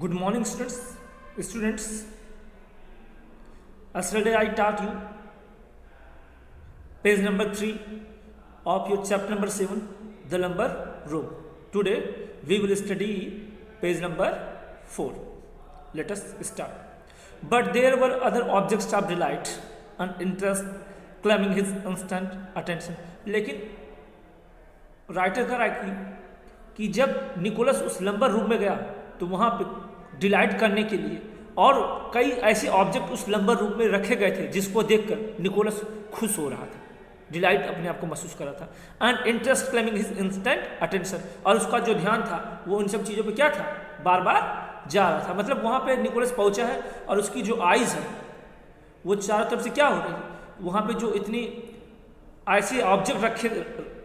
Good morning, students. Students, yesterday I taught you page number 3 of your chapter number 7, the number row. Today we will study page number 4. Let us start. But there were other objects of delight and interest claiming his instant attention. लेकिन writer का राय कि जब Nicholas उस lumbar room में गया तो वहाँ पे डिलाइट करने के लिए और कई ऐसे ऑब्जेक्ट उस लंबर रूम में रखे गए थे जिसको देखकर निकोलस खुश हो रहा था, डिलाइट अपने आप को महसूस कर रहा था। And interest claiming his instant attention, और उसका जो ध्यान था वो उन सब चीज़ों पे क्या था, बार बार जा रहा था। मतलब वहाँ पे निकोलस पहुँचा है और उसकी जो आइज़ है वो चारों तरफ से क्या हो रही है, वहाँ पे जो इतनी ऐसे ऑब्जेक्ट रखे,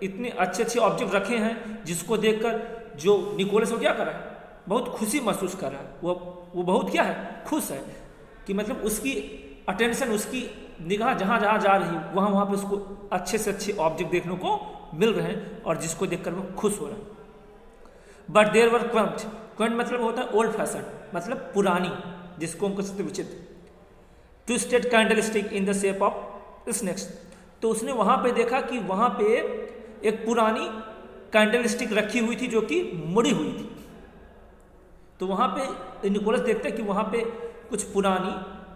इतने अच्छे अच्छे ऑब्जेक्ट रखे हैं जिसको देखकर जो निकोलस वो क्या कर रहा है, बहुत खुशी महसूस कर रहा है। वो बहुत क्या है, खुश है कि मतलब उसकी अटेंशन, उसकी निगाह जहाँ जहाँ जा रही है वहाँ पे उसको अच्छे से अच्छे ऑब्जेक्ट देखने को मिल रहे हैं और जिसको देखकर वो खुश हो रहा है। But there were quaint, quaint मतलब होता है ओल्ड फैशन, मतलब पुरानी, जिसको हम कह सकते विचित्र। Twisted candlestick in the shape of snakes, तो उसने वहाँ पे देखा कि वहाँ पे एक पुरानी कैंडलस्टिक रखी हुई थी जो कि मुड़ी हुई थी। तो वहाँ पे निकोलस देखता है कि वहाँ पे कुछ पुरानी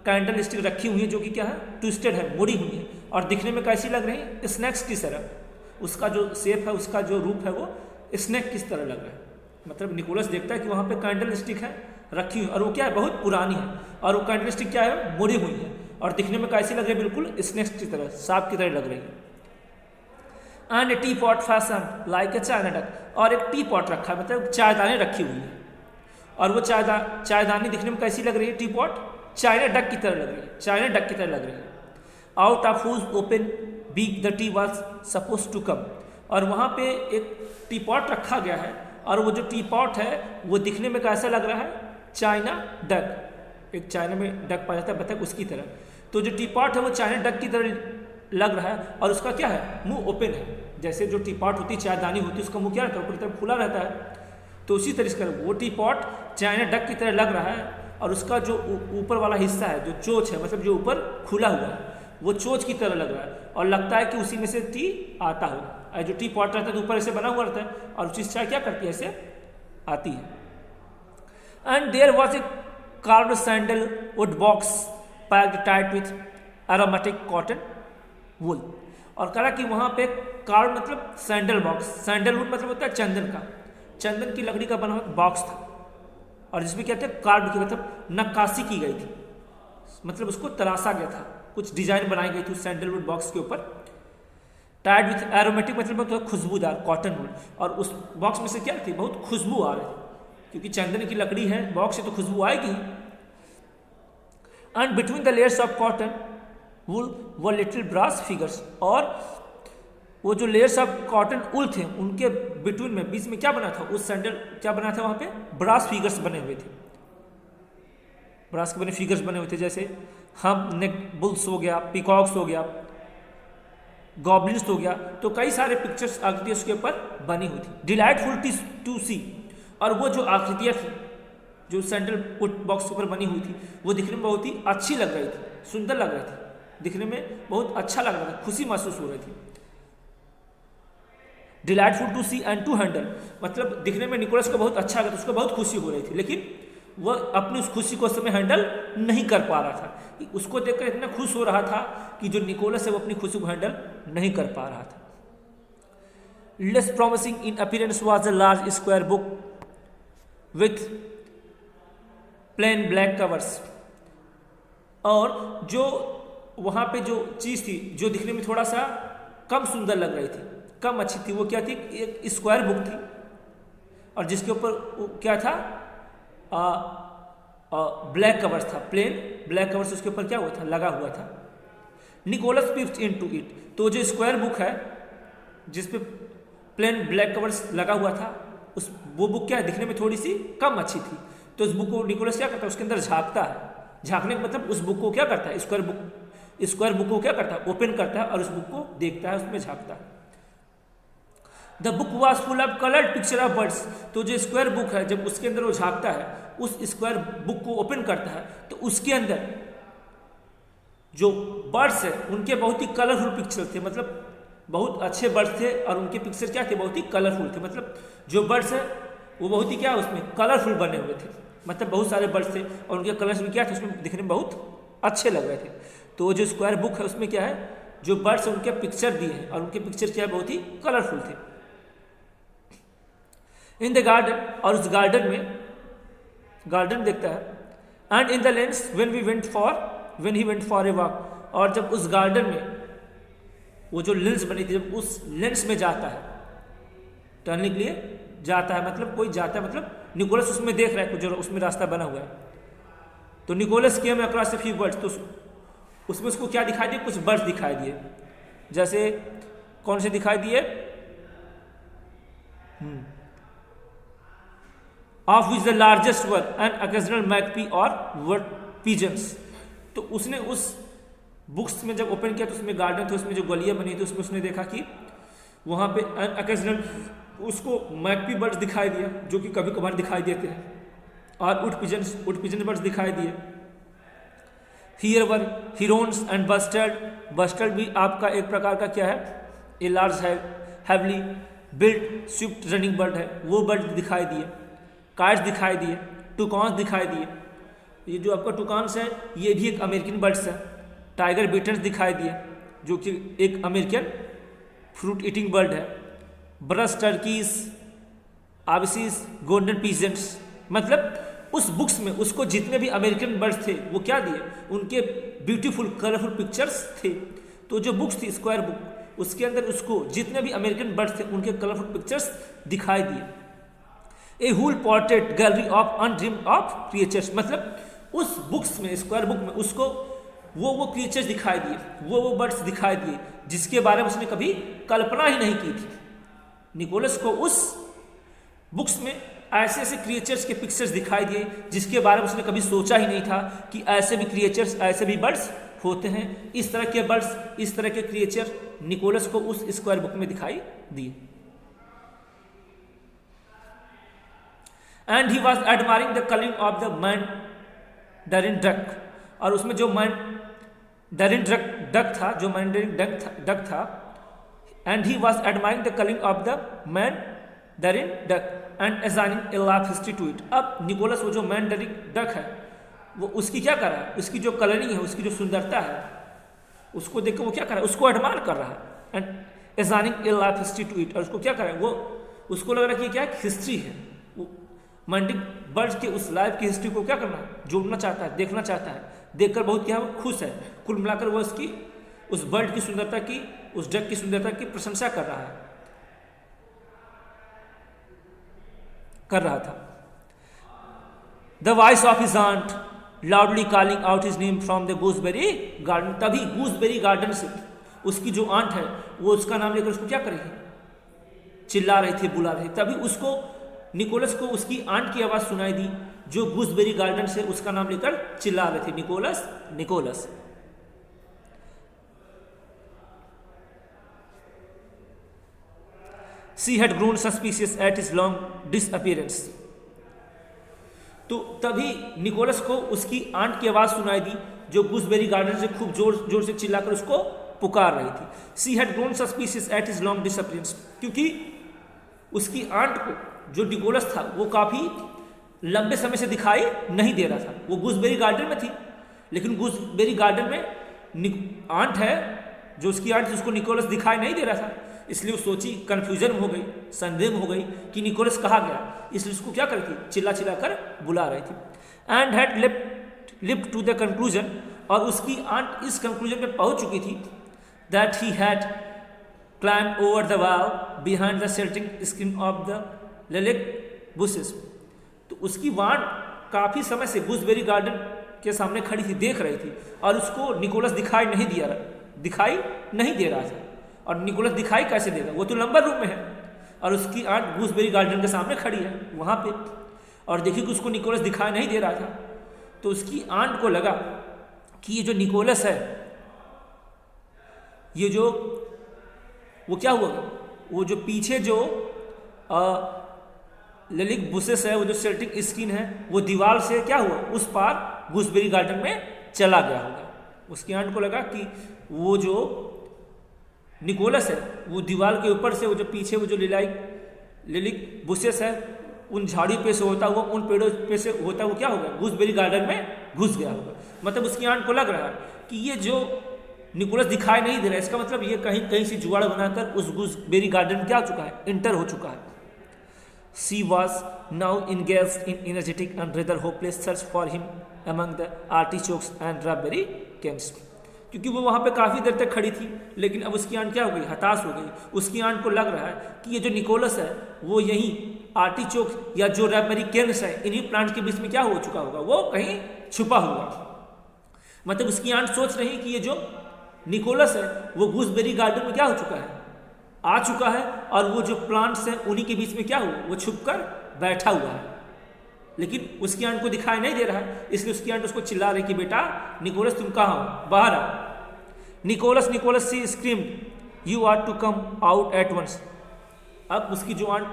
कैंडलस्टिक रखी हुई है जो कि क्या है, ट्विस्टेड है, मुड़ी हुई है और दिखने में कैसी लग रही है, स्नैक्स की तरह। उसका जो शेप है, उसका जो रूप है वो स्नैक किस तरह लग रहा है। मतलब निकोलस देखता है कि वहाँ पे कैंडलस्टिक है रखी हुई और वो क्या है, बहुत पुरानी है और वो कैंडलस्टिक क्या है, मुड़ी हुई है और दिखने में कैसी लग रही है, बिल्कुल स्नैक्स की तरह, सांप की तरह लग रही है। And T pot fashion like A China duck, और एक टी पॉट रखा है, मतलब चायदानी रखी हुई है और वो चायदानी दिखने में कैसी लग रही है, टी पॉट चाइना डक की तरह लग रही है, चाइना डक की तरह लग रही है। Out of whose open beak the tea was suppose to come, और वहाँ पे एक टी पॉट रखा गया है और वो जो टी पॉट है वो दिखने में कैसा लग रहा है, चाइना डक, एक चाइना में डक पाया जाता है बतख, उसकी तरह। तो जो टी पॉट है वो चाइना डक की तरह लग रहा है और उसका क्या है, मुंह ओपन है। जैसे जो टी पॉट होती है, चायदानी होती है, उसका मुंह क्या रहता है, ऊपर तरफ खुला रहता है। तो उसी तरह से वो टी पॉट चाइना डक की तरह लग रहा है और उसका जो ऊपर वाला हिस्सा है, जो चोंच है, मतलब जो ऊपर खुला हुआ है, वो चोंच की तरह लग रहा है और लगता है कि उसी में से टी आता हो। जो टी पॉट रहता है तो ऊपर ऐसे बना हुआ रहता है और उसी चाय क्या करती है, ऐसे आती है। And there was a carved sandalwood box packed tight with aromatic cotton wool, और कहा कि वहाँ पे कार्व मतलब सैंडल बॉक्स, सैंडलवुड मतलब होता है चंदन का, चंदन की लकड़ी का बना हुआ बॉक्स था और जिसमें क्या थे, कार्ड की मतलब नक्काशी की गई थी, मतलब उसको तराशा गया था, कुछ डिजाइन बनाई गई थी उस सैंडलवुड बॉक्स के ऊपर। टाइड विथ एरोमेटिक मतलब खुशबूदार कॉटन वुड, और उस बॉक्स में से क्या थी, बहुत खुशबू आ रही थी क्योंकि चंदन की लकड़ी है, बॉक्स से तो खुशबू आएगी। And between the layers of cotton wool were little brass figures, और वो जो लेयर्स ऑफ कॉटन उल थे उनके बिटवीन में, बीच में क्या बना था, उस सैंडल क्या बना था, वहाँ पे ब्रास फिगर्स बने हुए थे, ब्रास के बने फिगर्स बने हुए थे, जैसे हम नेक बुल्स हो गया, पीकॉक्स हो गया, गॉब्लिन्स हो गया, तो कई सारे पिक्चर्स आकृतियाँ उसके ऊपर बनी हुई थी। डिलाइटफुल टू सी, और वो जो आकृतियाँ थी जो सैंडल वुड बॉक्स के ऊपर बनी हुई थी वो दिखने में बहुत ही अच्छी लग रही थी, सुंदर लग रही थी, दिखने में बहुत अच्छा लग रहा था, खुशी महसूस हो रही थी। Delightful to see and to handle, मतलब दिखने में निकोलस को बहुत अच्छा लगा था, उसको बहुत खुशी हो रही थी, लेकिन वह अपनी उस खुशी को उस समय हैंडल नहीं कर पा रहा था। उसको देखकर इतना खुश हो रहा था कि जो निकोलस है वो अपनी खुशी को हैंडल नहीं कर पा रहा था। Less promising in appearance was a large square book with plain black covers, और जो वहाँ पे जो चीज़ थी जो दिखने में थोड़ा सा कम सुंदर लग रही थी, कम अच्छी थी, वो क्या थी, एक स्क्वायर बुक थी और जिसके ऊपर क्या था, ब्लैक कवर्स था, प्लेन ब्लैक कवर्स उसके ऊपर क्या हुआ था, लगा हुआ था। निकोलस पिप्ड इनटू इट, तो जो स्क्वायर बुक है जिसपे प्लेन ब्लैक कवर्स लगा हुआ था, वो बुक क्या है, दिखने में थोड़ी सी कम अच्छी थी। तो उस बुक को निकोलस क्या करता है, उसके अंदर झांकता है, झांकने का मतलब उस बुक को क्या करता है, स्क्वायर बुक को क्या करता है, ओपन करता है और उस बुक को देखता है, उसमें झांकता है। The book was full of coloured picture of birds, तो जो स्क्वायर बुक है जब उसके अंदर वो झांकता है उस स्क्वायर बुक को ओपन करता है तो उसके अंदर जो बर्ड्स है उनके बहुत ही कलरफुल पिक्चर थे, मतलब बहुत अच्छे बर्ड्स थे और उनके पिक्चर क्या थे, बहुत ही कलरफुल थे। मतलब जो बर्ड्स है वो बहुत ही क्या उसमें कलरफुल बने हुए थे, मतलब बहुत सारे बर्ड्स थे और उनके कलर्स भी क्या थे, उसमें दिखने में बहुत अच्छे लग रहे थे। तो जो स्क्वायर बुक है उसमें क्या है, जो बर्ड्स उनके पिक्चर दिए हैं और उनके पिक्चर क्या है, बहुत ही कलरफुल थे। इन द गार्डन, और उस गार्डन में, गार्डन देखता है। And in the lens when he went for a walk, और जब उस गार्डन में वो जो लेंस बनी थी, जब उस लेंस में जाता है टहलने के लिए जाता है, मतलब कोई जाता है, मतलब निकोलस उसमें देख रहा है जो उसमें रास्ता बना हुआ है। तो Nicholas came across a few birds, तो उसमें उसको क्या दिखाई दिए, कुछ बर्ड्स दिखाई दिए। जैसे कौन से दिखाई दिए, of which the largest were and occasional magpie और वर्ड पिजन्स। तो उसने उस बुक्स में जब ओपन किया तो उसमें गार्डन थे, उसमें जो गलियां बनी थी उसमें उसने देखा कि वहाँ पे अकेजनल उसको मैकपी बर्ड्स दिखाई दिया जो कि कभी कभार दिखाई देते हैं, और उड पिजन बर्ड्स दिखाई दिए। Here were Heron's and bustard भी आपका एक प्रकार का क्या है, a large heavily built Swift running bird है, वो बर्ड दिखाई दिए। काइट्स दिखाई दिए, टुकॉन्स दिखाई दिए, ये जो आपका टुकॉन्स है ये भी एक अमेरिकन बर्ड्स है। टाइगर बीटल्स दिखाई दिए जो कि एक अमेरिकन फ्रूट ईटिंग बर्ड है। ब्रश टर्कीज, आबिसिस, गोल्डन पीजेंट्स, मतलब उस बुक्स में उसको जितने भी अमेरिकन बर्ड्स थे वो क्या दिए, उनके ब्यूटीफुल कलरफुल पिक्चर्स थे। तो जो बुक्स थी स्क्वायर बुक, उसके अंदर उसको जितने भी अमेरिकन बर्ड्स थे उनके कलरफुल पिक्चर्स दिखाई दिए। A whole portrait gallery of undreamed of creatures, मतलब उस बुक्स में, स्क्वायर बुक में उसको वो क्रिएचर्स दिखाई दिए, वो बर्ड्स दिखाई दिए जिसके बारे में उसने कभी कल्पना ही नहीं की थी। निकोलस को उस बुक्स में ऐसे ऐसे क्रिएचर्स के पिक्चर्स दिखाई दिए जिसके बारे में उसने कभी सोचा ही नहीं था कि ऐसे भी क्रिएचर्स, ऐसे भी बर्ड्स होते हैं। इस तरह के बर्ड्स, इस तरह के क्रिएचर निकोलस को उस स्क्वायर बुक में दिखाई दिए। And he was admiring the colouring of the mandarin duck, और उसमें जो मैंडरिन डक था, जो मैंडरिन डक था, and he was admiring the colouring of the mandarin duck and assigning a life history to it. अब Nicholas वो जो mandarin duck है वो उसकी क्या कर रहा है, उसकी जो कलरिंग है, उसकी जो सुंदरता है, उसको देख कर वो क्या कर रहा है, उसको एडमायर कर रहा है। And assigning a life history to it, और उसको क्या कर रहा है, वो उसको लग रहा है कि क्या हिस्ट्री है, मैंडिक बर्ड्स के उस लाइफ की हिस्ट्री को क्या करना है, जोड़ना चाहता है, देखना चाहता है। देखकर बहुत क्या वो खुश है। कुल मिलाकर वो उसकी, उस बर्ड की सुंदरता की, उस डक की सुंदरता की प्रशंसा कर रहा था। The voice of his aunt loudly calling out his name from the gooseberry garden, तभी गूसबेरी गार्डन से उसकी जो आंट है वो उसका नाम लेकर उसको क्या कर रही थी, चिल्ला रही थी, बुला रही थी। तभी उसको, निकोलस को उसकी आंट की आवाज सुनाई दी जो गूसबेरी गार्डन से उसका नाम लेकर चिल्ला रहे थे, Nicholas Nicholas. She had grown suspicious at his long disappearance. तो तभी निकोलस को उसकी आंट की आवाज सुनाई दी जो गूसबेरी गार्डन से खूब जोर जोर से चिल्लाकर उसको पुकार रही थी। She had grown suspicious at his long disappearance, क्योंकि उसकी आंट को, जो निकोलस था, वो काफी लंबे समय से दिखाई नहीं दे रहा था। वो गूसबेरी गार्डन में थी, लेकिन गूसबेरी गार्डन में आंट है, जो उसकी आंट, जिसको निकोलस दिखाई नहीं दे रहा था। इसलिए वो सोची, कंफ्यूजन हो गई, संदेह हो गई कि निकोलस कहाँ गया, इसलिए उसको क्या कर रही थी, चिल्ला चिल्ला कर बुला रही थी। And had leaped to the conclusion, और उसकी आंट इस कंक्लूजन में पहुंच चुकी थी, that he had climb over the wall behind the sheltering screen of the lilac bushes. तो उसकी वांट काफी समय से गूसबेरी गार्डन के सामने खड़ी थी, देख रही थी, और उसको निकोलस दिखाई नहीं दे रहा था। और निकोलस दिखाई कैसे देगा, वो तो लंबा रूम में है, और उसकी आंट गूसबेरी गार्डन के सामने खड़ी है वहां पे, और देखिए कि उसको निकोलस दिखाई नहीं दे रहा था। तो उसकी आंट को लगा कि ये जो निकोलस है, ये जो, वो क्या हुआ, वो जो पीछे जो लिलिक बुशेस है, वो जो सेल्टिक स्किन है, वो दीवार से क्या हुआ, उस पार गूसबेरी गार्डन में चला गया होगा। उसकी आंट को लगा कि वो जो निकोलस है वो दीवार के ऊपर से, वो जो पीछे वो जो लिलिक बुशेस है, उन झाड़ी पे से होता हुआ, उन पेड़ों पे से होता हुआ क्या होगा, गूसबेरी गार्डन में घुस गया होगा। मतलब उसकी आंट को लग रहा है कि ये जो निकोलस दिखाई नहीं दे रहा है, इसका मतलब ये कहीं कहीं से जुगाड़ बनाकर उस गूसबेरी गार्डन में क्या हो चुका है, इंटर हो चुका है। She was now engaged in energetic and rather hopeless search for him among the artichokes and raspberry canes। क्योंकि वो वहाँ पे काफ़ी देर तक खड़ी थी, लेकिन अब उसकी आंट क्या हो गई, हताश हो गई। उसकी आंट को लग रहा है कि ये जो निकोलस है वो यहीं आर्टिचोक या जो रास्पबेरी केन्स है, इन्हीं प्लांट के बीच में क्या हो चुका होगा, वो कहीं छुपा हुआ। मतलब उसकी आंट सोच रही कि ये जो निकोलस है वो गूसबेरी गार्डन में क्या हो चुका है, आ चुका है, और वो जो प्लांट्स हैं उन्हीं के बीच में क्या हुआ, वो छुपकर बैठा हुआ है। लेकिन उसकी आंट को दिखाई नहीं दे रहा है, इसलिए उसकी आंट उसको चिल्ला रही कि बेटा निकोलस तुम कहाँ हो, बाहर आओ। Nicholas Nicholas she screamed you are to come out at once. अब उसकी जो आंट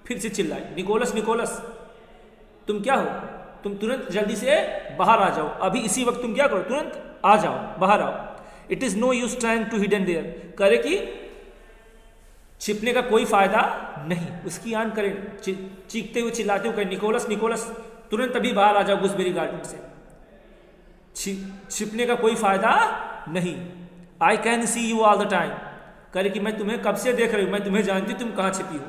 फिर से चिल्लाई, निकोलस निकोलस तुम क्या हो, तुम तुरंत जल्दी से बाहर आ जाओ, अभी इसी वक्त तुम क्या करो, तुरंत आ जाओ, बाहर आओ। It is no use trying to hide in there. करे कि छिपने का कोई फायदा नहीं। उसकी आंट करे चीखते हुए चिल्लाते हुए, निकोलस निकोलस तुरंत अभी बाहर आ जाओ गूसबेरी गार्डन से, छिपने का कोई फायदा नहीं। I can see you all the time. करे कि मैं तुम्हें कब से देख रही हूँ, मैं तुम्हें जानती हूँ तुम कहाँ छिपी हो।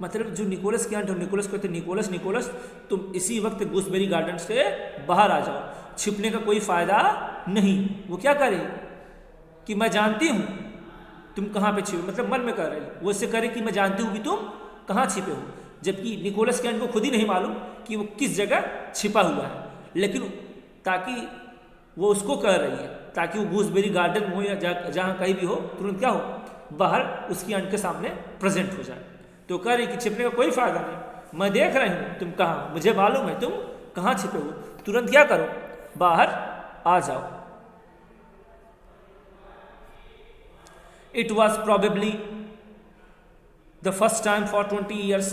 मतलब जो निकोलस की आंट, निकोलस कहते निकोलस निकोलस तुम इसी वक्त गूसबेरी गार्डन से बाहर आ जाओ, छिपने का कोई फायदा नहीं। वो क्या करे कि मैं जानती हूँ तुम कहाँ पे छिपे, मतलब मन में कह रही, वो इससे करे कि मैं जानती हूँ कि तुम कहाँ छिपे हो, जबकि निकोलस के आंट को खुद ही नहीं मालूम कि वो किस जगह छिपा हुआ है। लेकिन ताकि वो उसको कह रही है, ताकि वो गूसबेरी गार्डन हो या जहाँ कहीं भी हो, तुरंत क्या हो, बाहर उसकी आंट के सामने प्रेजेंट हो जाए। तो कह रही कि छिपने का कोई फायदा नहीं, मैं देख रही हूँ तुम कहाँ, मुझे मालूम है तुम कहाँ छिपे हो, तुरंत क्या करो, बाहर आ जाओ। It was probably the first time for 20 years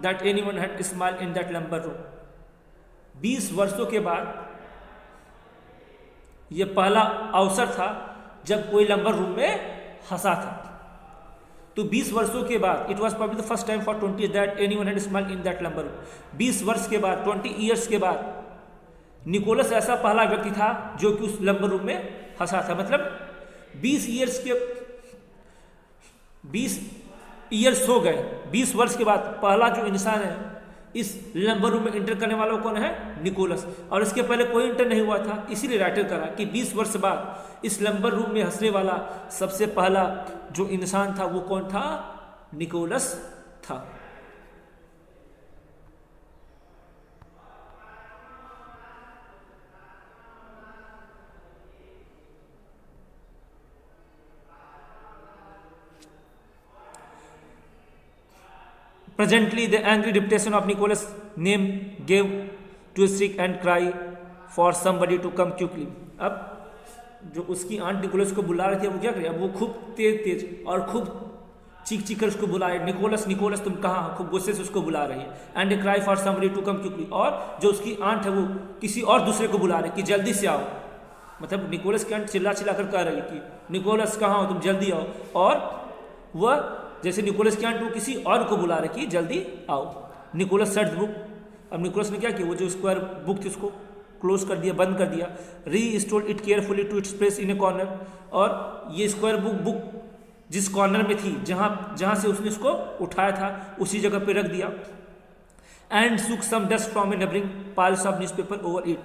that anyone had smiled in that lumber room। 20 वर्षों के बाद ये पहला अवसर था जब कोई लंबर रूम में हंसा था। तो 20 वर्षों के बाद, it was probably the first time for 20 that anyone had smiled in that lumbar room. 20 वर्ष के बाद, 20 ईयर्स के बाद निकोलस ऐसा पहला व्यक्ति था जो कि उस लंबर रूम में हंसा था। मतलब 20 ईयर्स हो गए, 20 वर्ष के बाद पहला जो इंसान है इस लंबर रूम में इंटर करने वाला कौन है, निकोलस। और इसके पहले कोई इंटर नहीं हुआ था, इसीलिए राइटर करा कि 20 वर्ष बाद इस लंबर रूम में हंसने वाला सबसे पहला जो इंसान था वो कौन था, निकोलस था। Presently, the angry reputation of Nicholas' name gave to a shriek and cry for somebody to come quickly। अब जो उसकी आंट निकोलस को बुला रही थी, वो क्या करे, अब वो खूब तेज और खूब चीख कर उसको बुलाए, निकोलस निकोलस तुम कहाँ हो, खूब गुस्से से उसको बुला रही है। And a cry for somebody to come quickly. और जो उसकी आंट है वो किसी और दूसरे को बुला रही कि जल्दी से आओ। मतलब निकोलस की आंट चिल्ला कर कह रही कि निकोलस कहाँ हो, तुम जल्दी आओ। और वह जैसे निकोलस की आंट वो किसी और को बुला रही कि जल्दी आओ। Nicholas set the book. अब निकोलस ने क्या किया, वो जो स्क्वायर बुक थी उसको क्लोज कर दिया, बंद कर दिया। Restore it carefully to its place in a corner. और ये स्क्वायर बुक जिस कॉर्नर में थी, जहाँ से उसने उसको उठाया था, उसी जगह पे रख दिया। And shook some dust from a neighbouring piles of newspaper over it.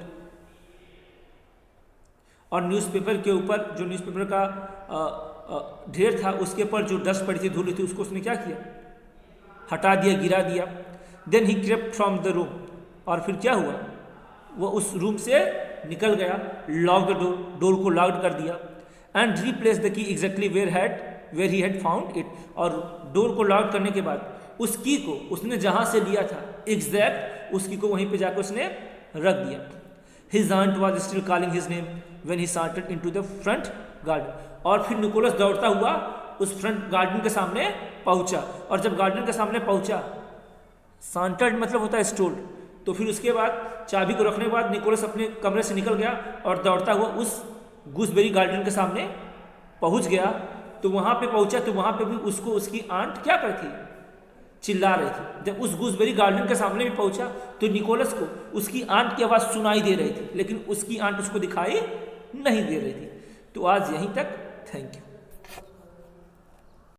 और न्यूज़पेपर के ऊपर, जो न्यूज़पेपर का ढेर था, उसके ऊपर जो डस्ट पड़ी थी, धूल थी, उसको उसने क्या किया, हटा दिया, गिरा दिया। Then he crept from the room. और फिर क्या हुआ, वो उस रूम से निकल गया। लॉक द डोर को लॉक कर दिया। And replace the key exactly where he had found it. और डोर को लॉक करने के बाद उस की को उसने जहाँ से लिया था, एग्जैक्ट उस की को वहीं पे जाकर उसने रख दिया। His aunt was still calling his name when he started into the front garden. और फिर निकोलस दौड़ता हुआ उस फ्रंट गार्डन के सामने पहुंचा। और जब गार्डन के सामने पहुंचा सांटर्ड मतलब होता है स्टोल्ड। तो फिर उसके बाद चाबी को रखने के बाद निकोलस अपने कमरे से निकल गया और दौड़ता हुआ उस गूसबेरी गार्डन के सामने पहुंच गया। तो वहां पे पहुंचा तो वहां पे भी उसको उसकी आंट क्या कर थी, चिल्ला रही थी। जब उस गूसबेरी गार्डन के सामने भी पहुंचा तो निकोलस को उसकी आंट की आवाज़ सुनाई दे रही थी, लेकिन उसकी आंट उसको दिखाई नहीं दे रही थी। तो आज यहीं तक, थैंक यू।